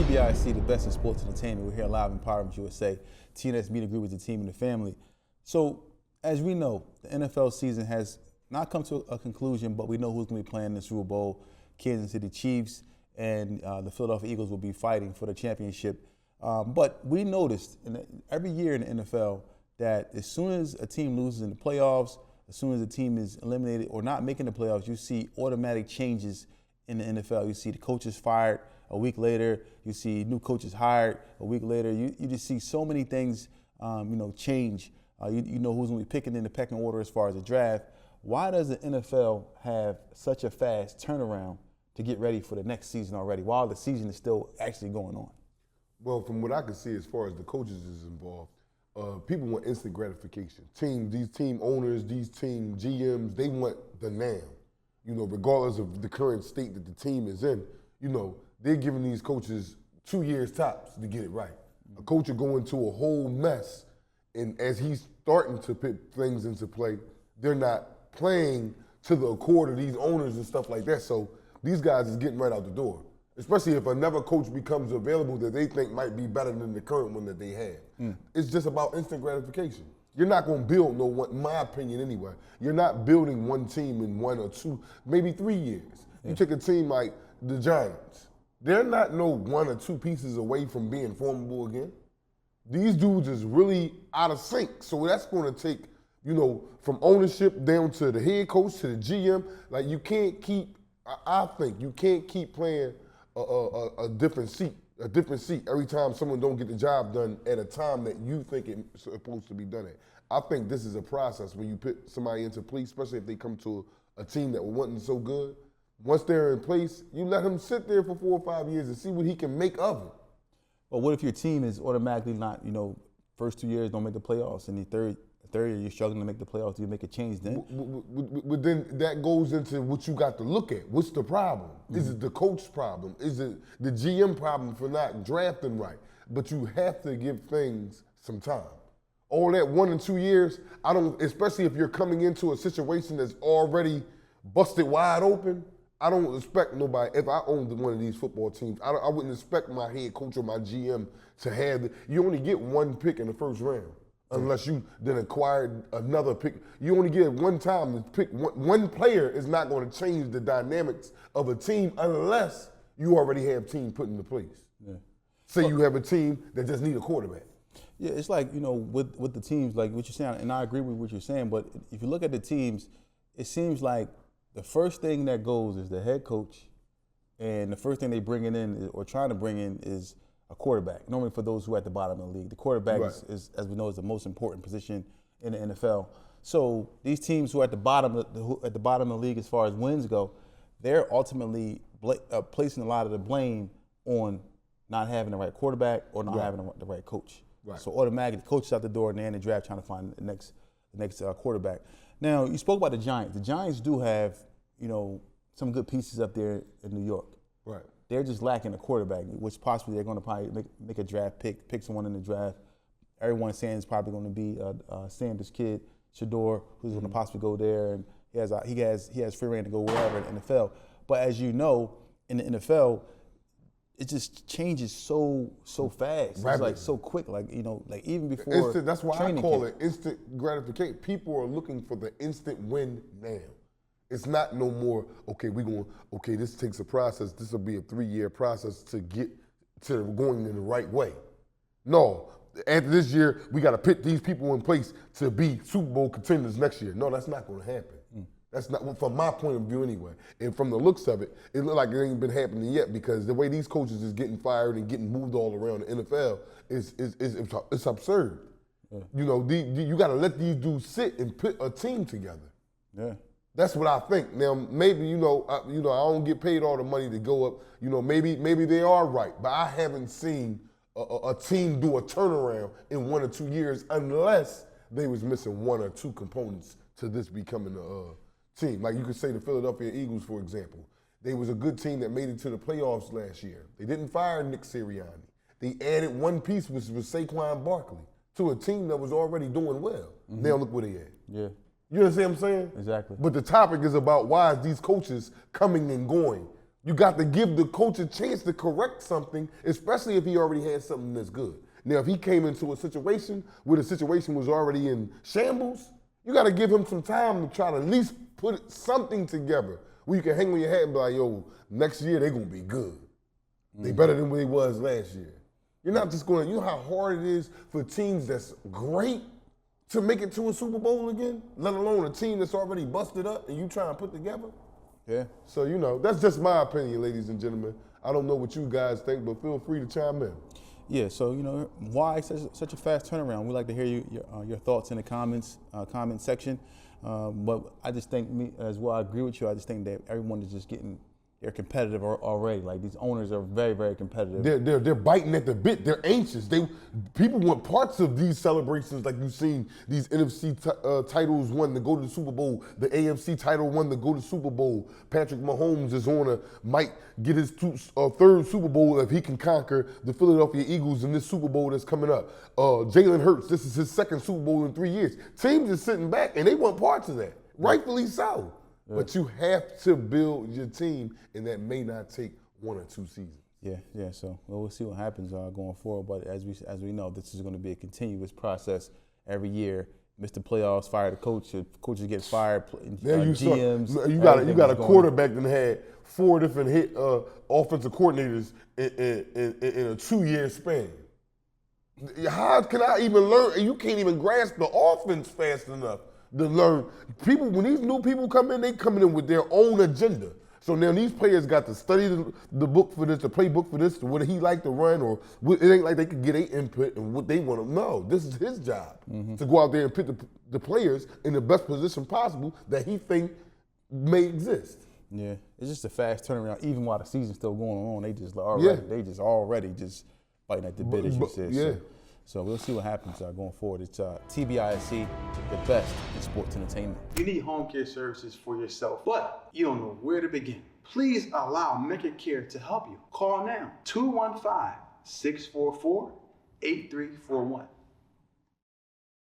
TBIC, the best in sports entertainment. We're here live in Empowerment USA. TNS Media Group is the team and the family. So, as we know, the NFL season has not come to a conclusion, but we know who's going to be playing in the Super Bowl. Kansas City Chiefs and the Philadelphia Eagles will be fighting for the championship. But we noticed every year in the NFL that as soon as a team loses in the playoffs, as soon as a team is eliminated or not making the playoffs, you see automatic changes in the NFL. You see the coaches fired a week later. You see new coaches hired a week later. You just see so many things, change. You know who's going to be picking in the pecking order as far as the draft. Why does the NFL have such a fast turnaround to get ready for the next season already while the season is still actually going on? Well, from what I can see as far as the coaches is involved, people want instant gratification. These team owners, these team GMs, they want the now. Regardless of the current state that the team is in, they're giving these coaches 2 years tops to get it right. A coach will go into a whole mess, and as he's starting to put things into play, they're not playing to the accord of these owners and stuff like that. So these guys is getting right out the door, especially if another coach becomes available that they think might be better than the current one that they have. It's just about instant gratification. You're not going to build no one, in my opinion anyway, you're not building one team in 1 or 2, maybe 3 years. You take a team like the Giants. They're not no 1 or 2 pieces away from being formable again. These dudes is really out of sync. So that's going to take, from ownership down to the head coach to the GM. Like you can't keep, I think you can't keep playing a different seat every time someone don't get the job done at a time that you think it's supposed to be done at. I think this is a process when you put somebody into place, especially if they come to a team that wasn't so good. Once they're in place, you let him sit there for 4 or 5 years and see what he can make of it. Well, what if your team is automatically not, first 2 years don't make the playoffs, and the third year you're struggling to make the playoffs? Do you make a change then? But then that goes into what you got to look at. What's the problem? Is it the coach's problem? Is it the GM problem for not drafting right? But you have to give things some time. All that 1 and 2 years, especially if you're coming into a situation that's already busted wide open, I don't expect nobody, if I owned one of these football teams, I wouldn't expect my head coach or my GM to have you only get 1 pick in the first round. Unless you then acquired another pick. You only get one time to pick. One player is not going to change the dynamics of a team unless you already have team put into place. Yeah. Say you have a team that just need a quarterback. Yeah, it's like, with the teams, like what you're saying, and I agree with what you're saying, but if you look at the teams, it seems like the first thing that goes is the head coach, and the first thing they bring in or trying to bring in is a quarterback. Normally for those who are at the bottom of the league, the quarterback is, as we know, is the most important position in the NFL. So these teams who are at the bottom of the league as far as wins go, they're ultimately placing a lot of the blame on not having the right quarterback or not having the right coach. Right. So automatically, the coach is out the door and they're in the draft trying to find the next quarterback. Now, you spoke about the Giants. The Giants do have, some good pieces up there in New York. Right. They're just lacking a quarterback, which possibly they're going to probably make a draft pick someone in the draft. Everyone's saying it's probably going to be Sanders' kid, Shador, who's going to possibly go there, and he has free reign to go wherever in the NFL. But as you know, in the NFL, it just changes so fast. Rapidly. It's like so quick, like even before. Instant, that's why I call it instant gratification. People are looking for the instant win now. It's not no more, this takes a process. This will be a 3-year process to get to going in the right way. No, after this year, we got to put these people in place to be Super Bowl contenders next year. No, that's not going to happen. That's not, from my point of view anyway. And from the looks of it, it looks like it ain't been happening yet because the way these coaches is getting fired and getting moved all around the NFL it's absurd. Yeah. You got to let these dudes sit and put a team together. Yeah. That's what I think. Now, maybe, I don't get paid all the money to go up. Maybe they are right, but I haven't seen a team do a turnaround in 1 or 2 years unless they was missing 1 or 2 components to this becoming a team. Like you could say the Philadelphia Eagles, for example. They was a good team that made it to the playoffs last year. They didn't fire Nick Sirianni. They added one piece, which was Saquon Barkley, to a team that was already doing well. Mm-hmm. Now look where they at. Yeah. You understand what I'm saying? Exactly. But the topic is about why is these coaches coming and going. You got to give the coach a chance to correct something, especially if he already had something that's good. Now, if he came into a situation where the situation was already in shambles, you got to give him some time to try to at least put something together where you can hang on your hat and be like, yo, next year they're going to be good. They better than what they was last year. You're not just going to, you know how hard it is for teams that's great to make it to a Super Bowl again, let alone a team that's already busted up and you try and put together? Yeah. So, you know, that's just my opinion, ladies and gentlemen. I don't know what you guys think, but feel free to chime in. Yeah, so, you know, why such a fast turnaround? We'd like to hear your thoughts in the comment section. But I just think, me as well, I agree with you. I just think that everyone is just they're competitive already. Like, these owners are very, very competitive. They're biting at the bit. They're anxious. People want parts of these celebrations, like you've seen these NFC titles won to go to the Super Bowl. The AFC title won to go to the Super Bowl. Patrick Mahomes might get his third Super Bowl if he can conquer the Philadelphia Eagles in this Super Bowl that's coming up. Jalen Hurts, this is his second Super Bowl in 3 years. Teams are sitting back and they want parts of that, rightfully so. Yeah. But you have to build your team, and that may not take 1 or 2 seasons. Yeah. So we'll see what happens going forward. But as we know, this is going to be a continuous process every year. Miss the playoffs, fire the coach. Coaches get fired. GMs. You got a quarterback that had 4 different offensive coordinators in a 2-year span. How can I even learn? You can't even grasp the offense fast enough to learn. People, when these new people come in, they coming in with their own agenda. So now these players got to study the book for this, the playbook for this, what he like to run, or it ain't like they could get their input and what they want to know. This is his job to go out there and put the players in the best position possible that he think may exist. Yeah, it's just a fast turnaround. Even while the season's still going on, they just already biting at the bit, as you said. Yeah. So we'll see what happens going forward. It's TBISC, the best in sports entertainment. You need home care services for yourself, but you don't know where to begin. Please allow Mecca Care to help you. Call now, 215-644-8341.